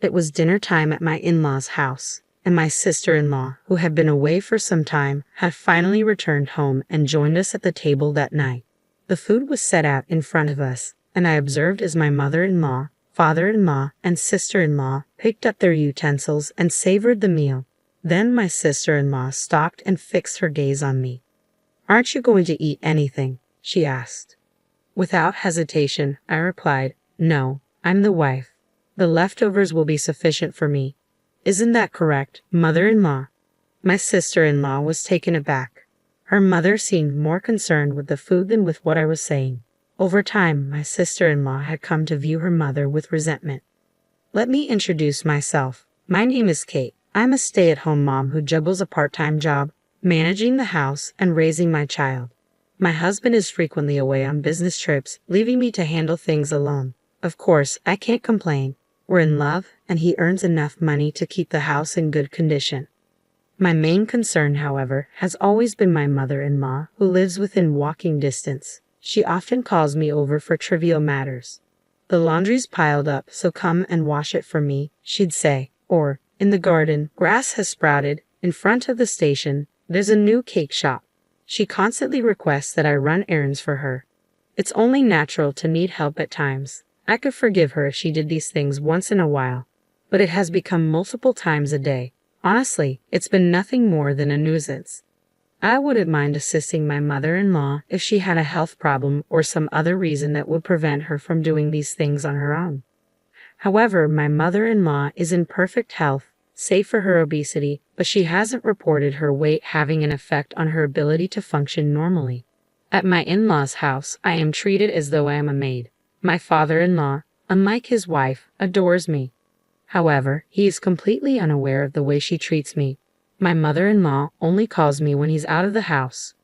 It was dinner time at my in-laws' house, and my sister-in-law, who had been away for some time, had finally returned home and joined us at the table that night. The food was set out in front of us, and I observed as my mother-in-law, father-in-law, and sister-in-law picked up their utensils and savored the meal. Then my sister-in-law stopped and fixed her gaze on me. "Aren't you going to eat anything?" she asked. Without hesitation, I replied, "No, I'm the wife. The leftovers will be sufficient for me. Isn't that correct, mother-in-law?" My sister-in-law was taken aback. Her mother seemed more concerned with the food than with what I was saying. Over time, my sister-in-law had come to view her mother with resentment. Let me introduce myself. My name is Kate. I'm a stay-at-home mom who juggles a part-time job, managing the house and raising my child. My husband is frequently away on business trips, leaving me to handle things alone. Of course, I can't complain. We're in love, and he earns enough money to keep the house in good condition. My main concern, however, has always been my mother-in-law, who lives within walking distance. She often calls me over for trivial matters. "The laundry's piled up, so come and wash it for me," she'd say. Or, "In the garden, grass has sprouted. In front of the station, there's a new cake shop." She constantly requests that I run errands for her. It's only natural to need help at times. I could forgive her if she did these things once in a while, but it has become multiple times a day. Honestly, it's been nothing more than a nuisance. I wouldn't mind assisting my mother-in-law if she had a health problem or some other reason that would prevent her from doing these things on her own. However, my mother-in-law is in perfect health, save for her obesity, but she hasn't reported her weight having an effect on her ability to function normally. At my in-laws' house, I am treated as though I am a maid. My father-in-law, unlike his wife, adores me. However, he is completely unaware of the way she treats me. My mother-in-law only calls me when he's out of the house.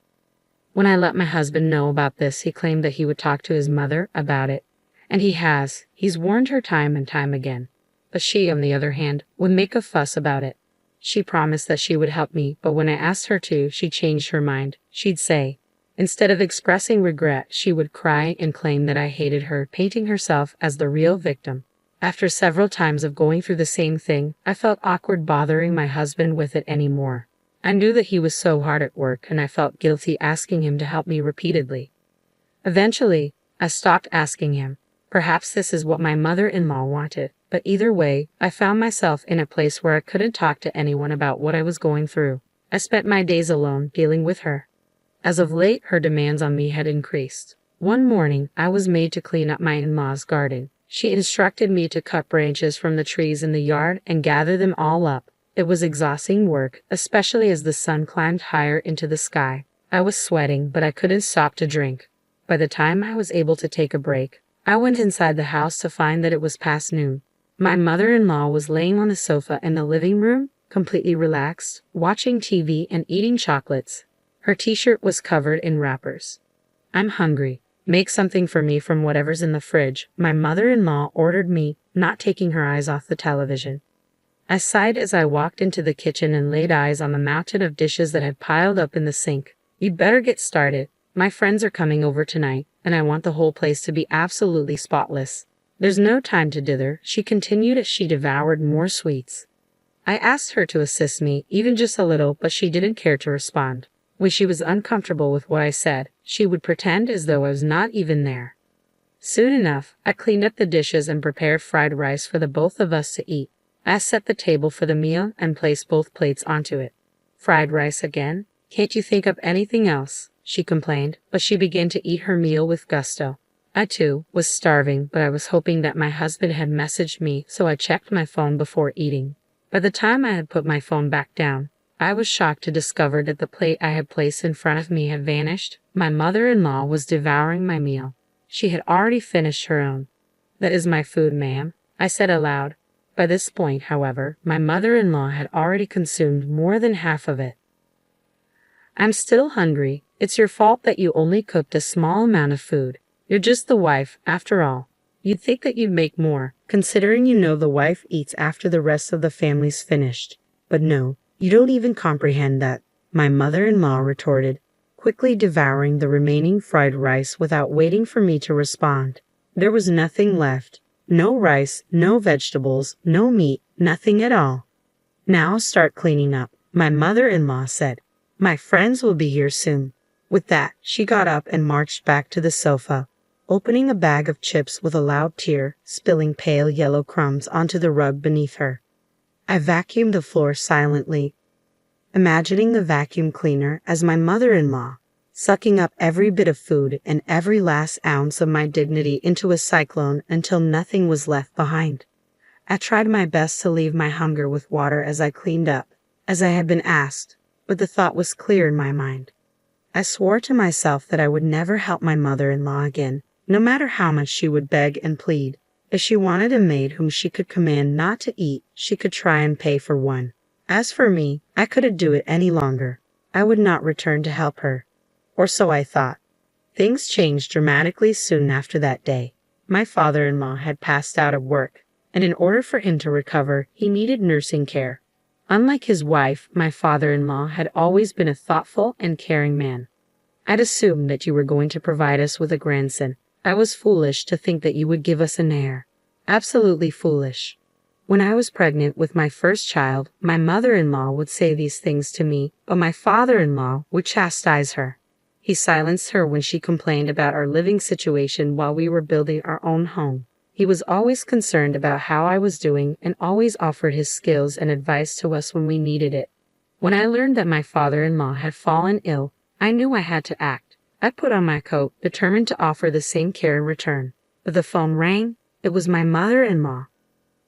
When I let my husband know about this, he claimed that he would talk to his mother about it. And he has. He's warned her time and time again. But she, on the other hand, would make a fuss about it. She promised that she would help me, but when I asked her to, she changed her mind. She'd say, instead of expressing regret, she would cry and claim that I hated her, painting herself as the real victim. After several times of going through the same thing, I felt awkward bothering my husband with it anymore. I knew that he was so hard at work, and I felt guilty asking him to help me repeatedly. Eventually, I stopped asking him. Perhaps this is what my mother-in-law wanted, but either way, I found myself in a place where I couldn't talk to anyone about what I was going through. I spent my days alone dealing with her. As of late, her demands on me had increased. One morning, I was made to clean up my in-law's garden. She instructed me to cut branches from the trees in the yard and gather them all up. It was exhausting work, especially as the sun climbed higher into the sky. I was sweating, but I couldn't stop to drink. By the time I was able to take a break, I went inside the house to find that it was past noon. My mother-in-law was laying on the sofa in the living room, completely relaxed, watching TV and eating chocolates. Her t-shirt was covered in wrappers. "I'm hungry. Make something for me from whatever's in the fridge," my mother-in-law ordered me, not taking her eyes off the television. I sighed as I walked into the kitchen and laid eyes on the mountain of dishes that had piled up in the sink. "You'd better get started. My friends are coming over tonight, and I want the whole place to be absolutely spotless." "There's no time to dither," she continued as she devoured more sweets. I asked her to assist me, even just a little, but she didn't care to respond. When she was uncomfortable with what I said, she would pretend as though I was not even there. Soon enough, I cleaned up the dishes and prepared fried rice for the both of us to eat. I set the table for the meal and placed both plates onto it. "Fried rice again? Can't you think of anything else?" she complained, but she began to eat her meal with gusto. I, too, was starving, but I was hoping that my husband had messaged me, so I checked my phone before eating. By the time I had put my phone back down, I was shocked to discover that the plate I had placed in front of me had vanished. My mother-in-law was devouring my meal. She had already finished her own. "That is my food, ma'am," I said aloud. By this point, however, my mother-in-law had already consumed more than half of it. "I'm still hungry. It's your fault that you only cooked a small amount of food. You're just the wife, after all. You'd think that you'd make more, considering you know the wife eats after the rest of the family's finished. But no. You don't even comprehend that," my mother-in-law retorted, quickly devouring the remaining fried rice without waiting for me to respond. There was nothing left. No rice, no vegetables, no meat, nothing at all. Now start cleaning up, my mother-in-law said. My friends will be here soon. With that, she got up and marched back to the sofa, opening a bag of chips with a loud tear, spilling pale yellow crumbs onto the rug beneath her. I vacuumed the floor silently, imagining the vacuum cleaner as my mother-in-law, sucking up every bit of food and every last ounce of my dignity into a cyclone until nothing was left behind. I tried my best to leave my hunger with water as I cleaned up, as I had been asked, but the thought was clear in my mind. I swore to myself that I would never help my mother-in-law again, no matter how much she would beg and plead. If she wanted a maid whom she could command not to eat, she could try and pay for one. As for me, I couldn't do it any longer. I would not return to help her. Or so I thought. Things changed dramatically soon after that day. My father-in-law had passed out of work, and in order for him to recover, he needed nursing care. Unlike his wife, my father-in-law had always been a thoughtful and caring man. I'd assumed that you were going to provide us with a grandson. I was foolish to think that you would give us an heir. Absolutely foolish. When I was pregnant with my first child, my mother-in-law would say these things to me, but my father-in-law would chastise her. He silenced her when she complained about our living situation while we were building our own home. He was always concerned about how I was doing and always offered his skills and advice to us when we needed it. When I learned that my father-in-law had fallen ill, I knew I had to act. I put on my coat, determined to offer the same care in return. But the phone rang. It was my mother-in-law.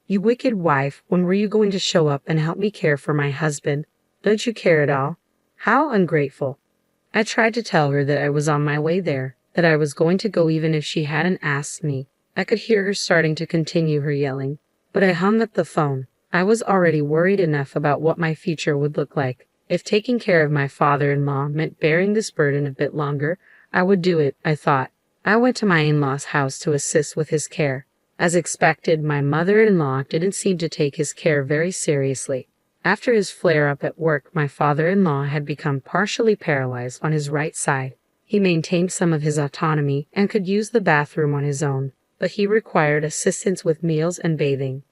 You wicked wife, when were you going to show up and help me care for my husband? Don't you care at all? How ungrateful. I tried to tell her that I was on my way there, that I was going to go even if she hadn't asked me. I could hear her starting to continue her yelling, but I hung up the phone. I was already worried enough about what my future would look like. If taking care of my father-in-law meant bearing this burden a bit longer, I would do it, I thought. I went to my in-law's house to assist with his care. As expected, my mother-in-law didn't seem to take his care very seriously. After his flare-up at work, my father-in-law had become partially paralyzed on his right side. He maintained some of his autonomy and could use the bathroom on his own, but he required assistance with meals and bathing.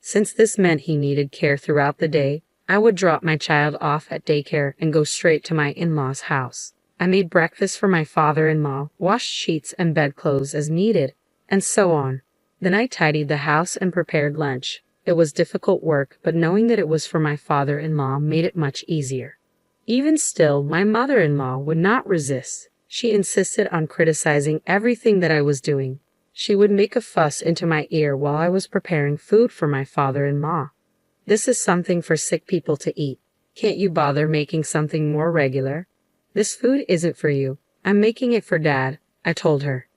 Since this meant he needed care throughout the day, I would drop my child off at daycare and go straight to my in-law's house. I made breakfast for my father-in-law, washed sheets and bedclothes as needed, and so on. Then I tidied the house and prepared lunch. It was difficult work, but knowing that it was for my father-in-law made it much easier. Even still, my mother-in-law would not resist. She insisted on criticizing everything that I was doing. She would make a fuss into my ear while I was preparing food for my father-in-law. This is something for sick people to eat. Can't you bother making something more regular? This food isn't for you. I'm making it for Dad, I told her.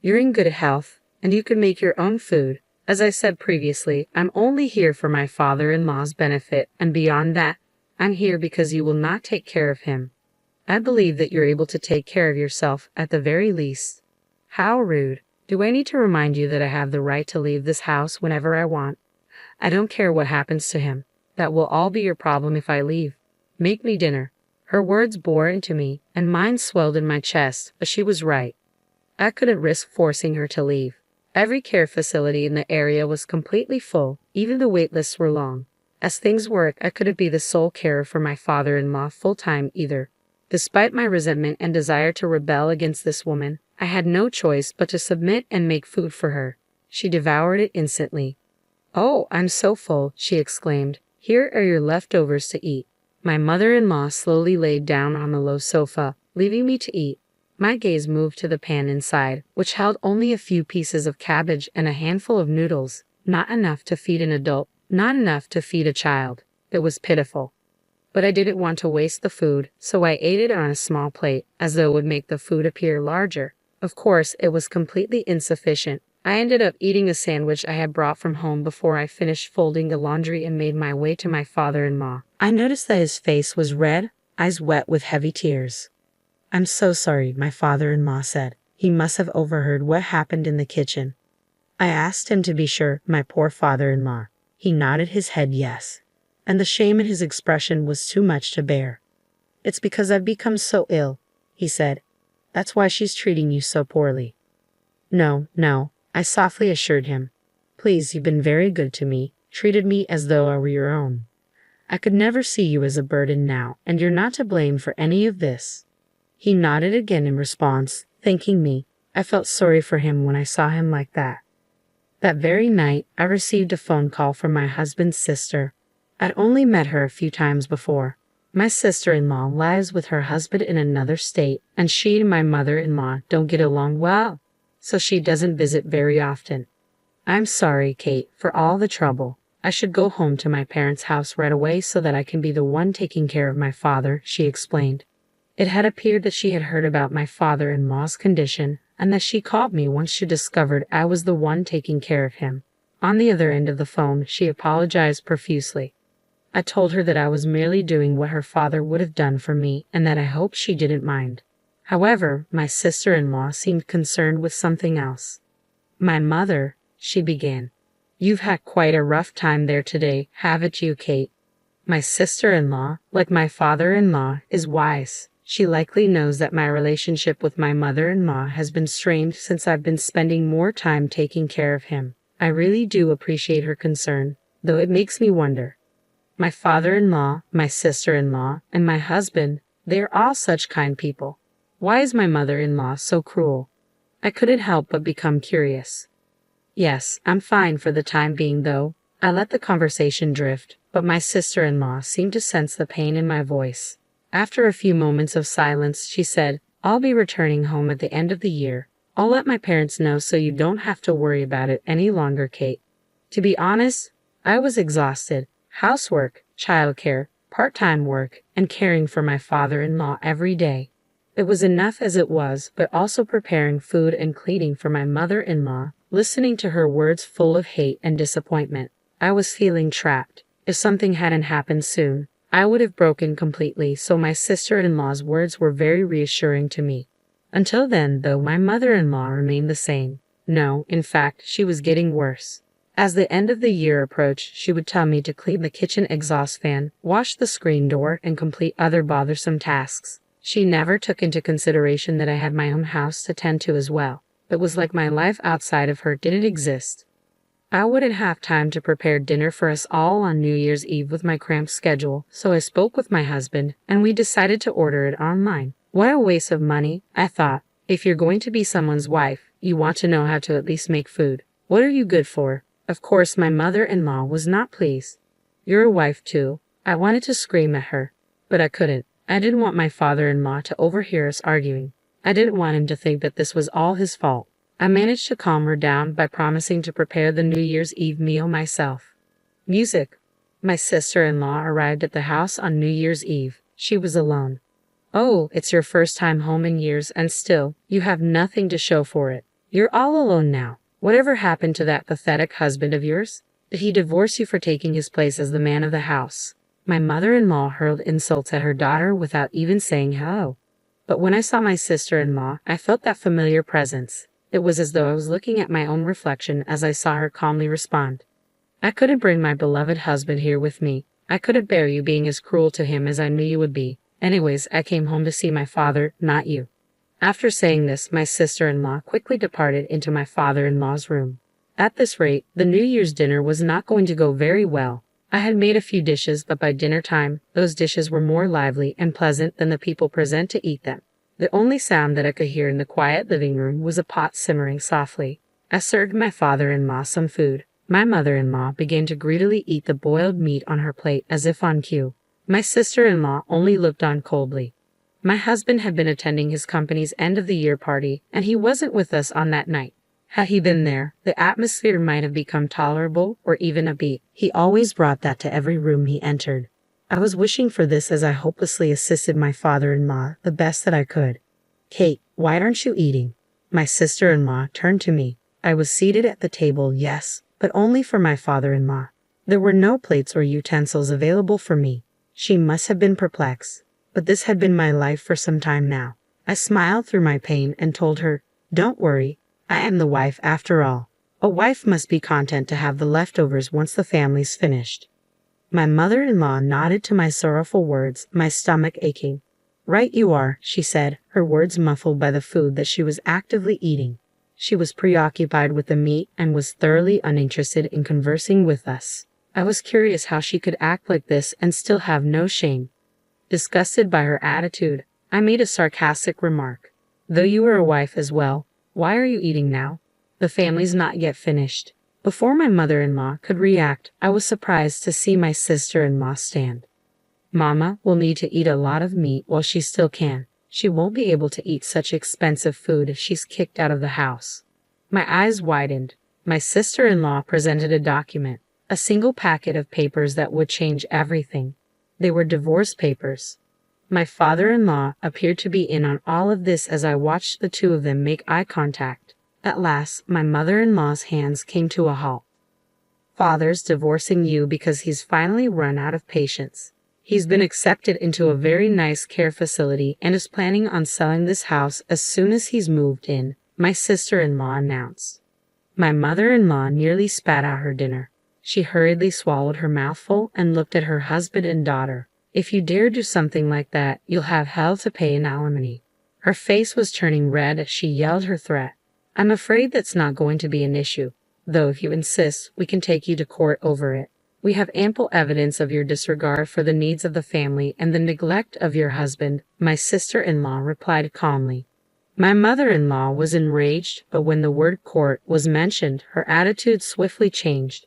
You're in good health, and you can make your own food. As I said previously, I'm only here for my father-in-law's benefit, and beyond that, I'm here because you will not take care of him. I believe that you're able to take care of yourself at the very least. How rude. Do I need to remind you that I have the right to leave this house whenever I want? I don't care what happens to him. That will all be your problem if I leave. Make me dinner. Her words bore into me, and mine swelled in my chest, but she was right. I couldn't risk forcing her to leave. Every care facility in the area was completely full. Even the wait lists were long. As things work, I couldn't be the sole carer for my father-in-law full-time either. Despite my resentment and desire to rebel against this woman, I had no choice but to submit and make food for her. She devoured it instantly. "Oh, I'm so full," she exclaimed. "Here are your leftovers to eat." My mother-in-law slowly laid down on the low sofa, leaving me to eat. My gaze moved to the pan inside, which held only a few pieces of cabbage and a handful of noodles. Not enough to feed an adult, not enough to feed a child. It was pitiful. But I didn't want to waste the food, so I ate it on a small plate, as though it would make the food appear larger. Of course, it was completely insufficient. I ended up eating a sandwich I had brought from home before I finished folding the laundry and made my way to my father-in-law. I noticed that his face was red, eyes wet with heavy tears. "I'm so sorry," my father-in-law said. He must have overheard what happened in the kitchen. I asked him to be sure, my poor father-in-law. He nodded his head yes, and the shame in his expression was too much to bear. "It's because I've become so ill," he said. "That's why she's treating you so poorly." No, I softly assured him. Please, you've been very good to me, treated me as though I were your own. I could never see you as a burden now, and you're not to blame for any of this." He nodded again in response, thanking me. I felt sorry for him when I saw him like that. That very night, I received a phone call from my husband's sister. I'd only met her a few times before. My sister-in-law lives with her husband in another state, and she and my mother-in-law don't get along well, so she doesn't visit very often. "I'm sorry, Kate, for all the trouble. I should go home to my parents' house right away so that I can be the one taking care of my father," she explained. It had appeared that she had heard about my father-in-law's condition, and that she called me once she discovered I was the one taking care of him. On the other end of the phone, she apologized profusely. I told her that I was merely doing what her father would have done for me, and that I hoped she didn't mind. However, my sister-in-law seemed concerned with something else. "My mother," she began. "You've had quite a rough time there today, haven't you, Kate?" My sister-in-law, like my father-in-law, is wise. She likely knows that my relationship with my mother-in-law has been strained since I've been spending more time taking care of him. I really do appreciate her concern, though it makes me wonder. My father-in-law, my sister-in-law, and my husband, they are all such kind people. Why is my mother-in-law so cruel? I couldn't help but become curious. "Yes, I'm fine for the time being, though." I let the conversation drift, but my sister-in-law seemed to sense the pain in my voice. After a few moments of silence, she said, "I'll be returning home at the end of the year. I'll let my parents know so you don't have to worry about it any longer, Kate." To be honest, I was exhausted. Housework, childcare, part-time work, and caring for my father-in-law every day. It was enough as it was, but also preparing food and cleaning for my mother-in-law, listening to her words full of hate and disappointment. I was feeling trapped. If something hadn't happened soon, I would have broken completely, so my sister-in-law's words were very reassuring to me. Until then, though, my mother-in-law remained the same. No, in fact, she was getting worse. As the end of the year approached, she would tell me to clean the kitchen exhaust fan, wash the screen door, and complete other bothersome tasks. She never took into consideration that I had my own house to tend to as well. It was like my life outside of her didn't exist. I wouldn't have time to prepare dinner for us all on New Year's Eve with my cramped schedule, so I spoke with my husband, and we decided to order it online. What a waste of money, I thought. If you're going to be someone's wife, you want to know how to at least make food. What are you good for? Of course, my mother-in-law was not pleased. "You're a wife too." I wanted to scream at her, but I couldn't. I didn't want my father-in-law to overhear us arguing. I didn't want him to think that this was all his fault. I managed to calm her down by promising to prepare the New Year's Eve meal myself. Music. My sister-in-law arrived at the house on New Year's Eve. She was alone. "Oh, it's your first time home in years, and still, you have nothing to show for it. You're all alone now. Whatever happened to that pathetic husband of yours? Did he divorce you for taking his place as the man of the house?" My mother-in-law hurled insults at her daughter without even saying hello. But when I saw my sister-in-law, I felt that familiar presence. It was as though I was looking at my own reflection as I saw her calmly respond. "I couldn't bring my beloved husband here with me. I couldn't bear you being as cruel to him as I knew you would be. Anyways, I came home to see my father, not you." After saying this, my sister-in-law quickly departed into my father-in-law's room. At this rate, the New Year's dinner was not going to go very well. I had made a few dishes, but by dinner time, those dishes were more lively and pleasant than the people present to eat them. The only sound that I could hear in the quiet living room was a pot simmering softly. I served my father-in-law some food. My mother-in-law began to greedily eat the boiled meat on her plate as if on cue. My sister-in-law only looked on coldly. My husband had been attending his company's end-of-the-year party, and he wasn't with us on that night. Had he been there, the atmosphere might have become tolerable or even upbeat. He always brought that to every room he entered. I was wishing for this as I hopelessly assisted my father-in-law the best that I could. "Kate, why aren't you eating?" My sister-in-law turned to me. I was seated at the table, yes, but only for my father-in-law. There were no plates or utensils available for me. She must have been perplexed, but this had been my life for some time now. I smiled through my pain and told her, "Don't worry, I am the wife after all. A wife must be content to have the leftovers once the family's finished." My mother-in-law nodded to my sorrowful words, my stomach aching. "Right you are," she said, her words muffled by the food that she was actively eating. She was preoccupied with the meat and was thoroughly uninterested in conversing with us. I was curious how she could act like this and still have no shame. Disgusted by her attitude, I made a sarcastic remark. Though you are a wife as well, why are you eating now? The family's not yet finished. Before my mother-in-law could react, I was surprised to see my sister-in-law stand. Mama will need to eat a lot of meat while she still can. She won't be able to eat such expensive food if she's kicked out of the house. My eyes widened. My sister-in-law presented a document, a single packet of papers that would change everything. They were divorce papers. My father-in-law appeared to be in on all of this as I watched the two of them make eye contact. At last, my mother-in-law's hands came to a halt. Father's divorcing you because he's finally run out of patience. He's been accepted into a very nice care facility and is planning on selling this house as soon as he's moved in, my sister-in-law announced. My mother-in-law nearly spat out her dinner. She hurriedly swallowed her mouthful and looked at her husband and daughter. If you dare do something like that, you'll have hell to pay in alimony. Her face was turning red as she yelled her threat. I'm afraid that's not going to be an issue, though if you insist, we can take you to court over it. We have ample evidence of your disregard for the needs of the family and the neglect of your husband, my sister-in-law replied calmly. My mother-in-law was enraged, but when the word court was mentioned, her attitude swiftly changed.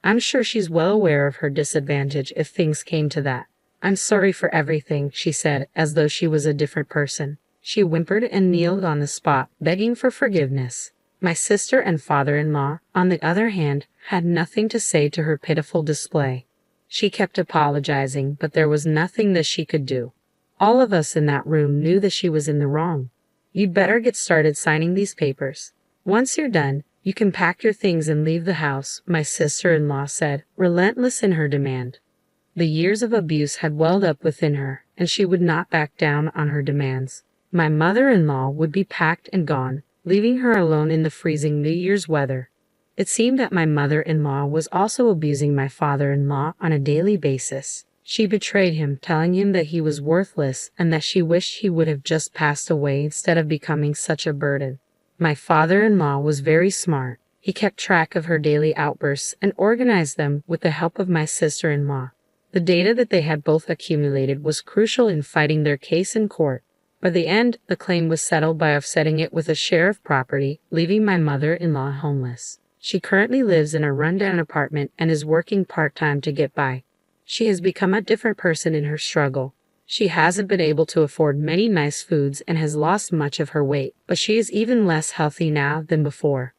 I'm sure she's well aware of her disadvantage if things came to that. I'm sorry for everything, she said, as though she was a different person. She whimpered and kneeled on the spot, begging for forgiveness. My sister and father-in-law, on the other hand, had nothing to say to her pitiful display. She kept apologizing, but there was nothing that she could do. All of us in that room knew that she was in the wrong. You'd better get started signing these papers. Once you're done, you can pack your things and leave the house, my sister-in-law said, relentless in her demand. The years of abuse had welled up within her, and she would not back down on her demands. My mother-in-law would be packed and gone, leaving her alone in the freezing New Year's weather. It seemed that my mother-in-law was also abusing my father-in-law on a daily basis. She betrayed him, telling him that he was worthless and that she wished he would have just passed away instead of becoming such a burden. My father-in-law was very smart. He kept track of her daily outbursts and organized them with the help of my sister-in-law. The data that they had both accumulated was crucial in fighting their case in court. By the end, the claim was settled by offsetting it with a share of property, leaving my mother-in-law homeless. She currently lives in a rundown apartment and is working part-time to get by. She has become a different person in her struggle. She hasn't been able to afford many nice foods and has lost much of her weight, but she is even less healthy now than before.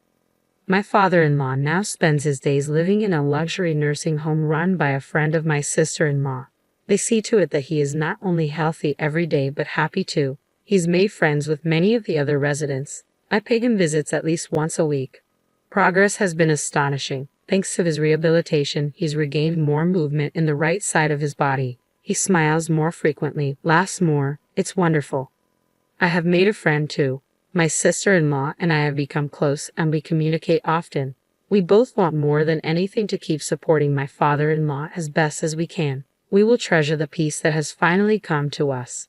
My father-in-law now spends his days living in a luxury nursing home run by a friend of my sister-in-law. They see to it that he is not only healthy every day but happy too. He's made friends with many of the other residents. I pay him visits at least once a week. Progress has been astonishing. Thanks to his rehabilitation, he's regained more movement in the right side of his body. He smiles more frequently, laughs more. It's wonderful. I have made a friend too. My sister-in-law and I have become close and we communicate often. We both want more than anything to keep supporting my father-in-law as best as we can. We will treasure the peace that has finally come to us.